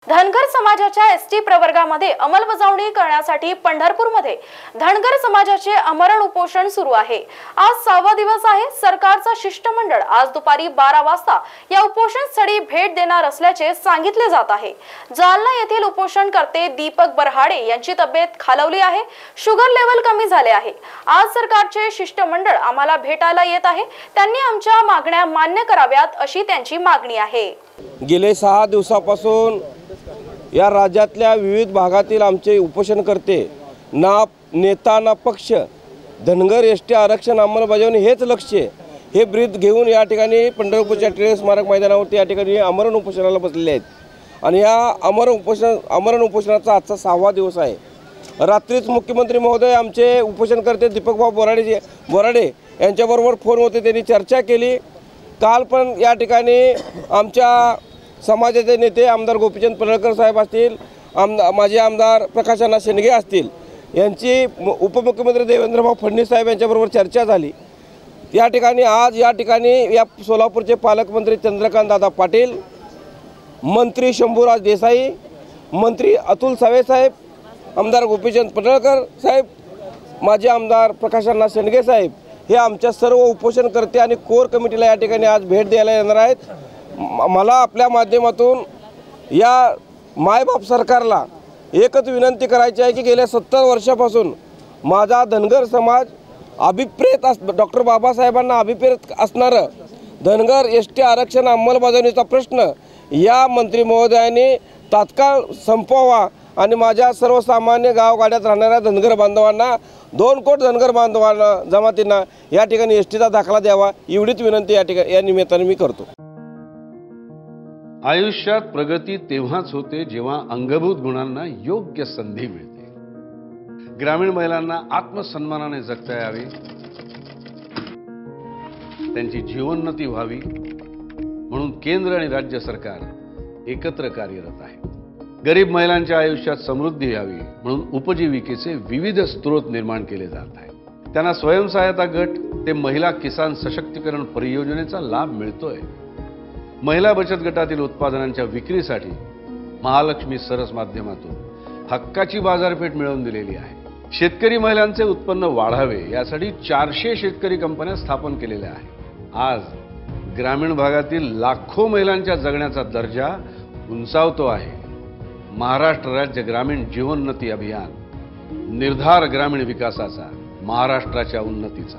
धनगर समाजाच्या एसटी प्रवर्गामध्ये अंमलबजावणी करण्यासाठी पंढरपूरमध्ये धनगर समाजाचे आमरण उपोषण सुरू आहे। आज 6वा दिवस आहे। सरकारचा शिष्टमंडळ आज दुपारी 12 वाजता या उपोषण स्थळी भेट देणार असल्याचे सांगितले जात आहे। जालना येथील उपोषणकर्ते दीपक बरहाडे यांची तब्येत खालावली आहे, शुगर लेवल कमी झाले आहे। आज सरकारचे शिष्टमंडळ आम्हाला भेटायला येत आहे, त्यांनी आमच्या मागण्या मान्य कराव्यात अशी त्यांची मागणी आहे। गेले 6 दिवसापासून या राज्यातल्या विविध भागातील आमचे उपोषणकर्ते ना नेता ना पक्ष धनगर एसटी आरक्षण अंमलबजावणी हेच लक्ष्य हे ब्रीद घेऊन या ठिकाणी पंढरपूरच्या टिळक स्मारक मैदानावरती या ठिकाणी आमरण उपोषणाला बसलेले आहेत। आणि या आमरण उपोषणाचा आजचा 6वा दिवस आहे। रात्रीच मुख्यमंत्री महोदय आमचे उपोषणकर्ते दीपकभाऊ बोराडे यांच्याबरोबर फोन होते, त्यांनी चर्चा केली। काल पण या ठिकाणी आमच्या समाजाचे नेते आमदार गोपीचंद पडळकर साहेब असतील, माजी आमदार प्रकाशअण्णा शेंडगे असतील, यांची उपमुख्यमंत्री देवेंद्रभाऊ फडणवीस साहेब यांच्याबरोबर चर्चा झाली। या ठिकाणी आज या सोलापूरचे पालकमंत्री चंद्रकांत दादा पाटील, मंत्री शंभूराज देसाई, मंत्री अतुल सावे साहेब, आमदार गोपीचंद पडळकर साहेब, माजी आमदार प्रकाशअण्णा शेंडगे साहेब हे आमच्या सर्व उपोषणकर्ते आणि कोर कमिटीला या ठिकाणी आज भेट द्यायला येणार आहेत। मला आपल्या माध्यमातून या मायबाप सरकारला एकच विनंती करायची आहे की गेल्या 70 वर्षापासून माझा धनगर समाज अभिप्रेत डॉक्टर बाबासाहेबांना अभिप्रेत असणारं धनगर एसटी आरक्षण अंमलबजावणीचा प्रश्न या मंत्री महोदयांनी तात्काळ संपवावा आणि माझ्या सर्वसामान्य गावगाड्यात राहणाऱ्या धनगर बांधवांना 2 कोटी धनगर बांधवांना जमातींना या ठिकाणी एसटीचा दाखला द्यावा, एवढीच विनंती या निमित्ताने मी करतो। आयुष्यात प्रगती तेव्हाच होते जेव्हा अंगभूत गुणांना योग्य संधी मिळते। ग्रामीण महिलांना आत्मसन्मानाने जगता यावे, त्यांची जीवनोन्नती व्हावी म्हणून केंद्र आणि राज्य सरकार एकत्र कार्यरत आहे। गरीब महिलांच्या आयुष्यात समृद्धी यावी म्हणून उपजीविकेचे विविध स्रोत निर्माण केले जात आहेत। त्यांना स्वयंसहायता गट ते महिला किसान सशक्तीकरण परियोजनेचा लाभ मिळतोय। महिला बचत गटातील उत्पादनांच्या विक्रीसाठी महालक्ष्मी सरस माध्यमातून हक्काची बाजारपेठ मिळवून दिलेली आहे। शेतकरी महिलांचे उत्पन्न वाढावे यासाठी 400 शेतकरी कंपन्या स्थापन केलेल्या आहेत। आज ग्रामीण भागातील लाखो महिलांच्या जगण्याचा दर्जा उंचावतो आहे। महाराष्ट्र राज्य ग्रामीण जीवनोन्नती अभियान, निर्धार ग्रामीण विकासाचा, महाराष्ट्राच्या उन्नतीचा,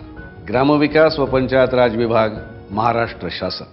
ग्रामविकास व पंचायत राज विभाग, महाराष्ट्र शासन।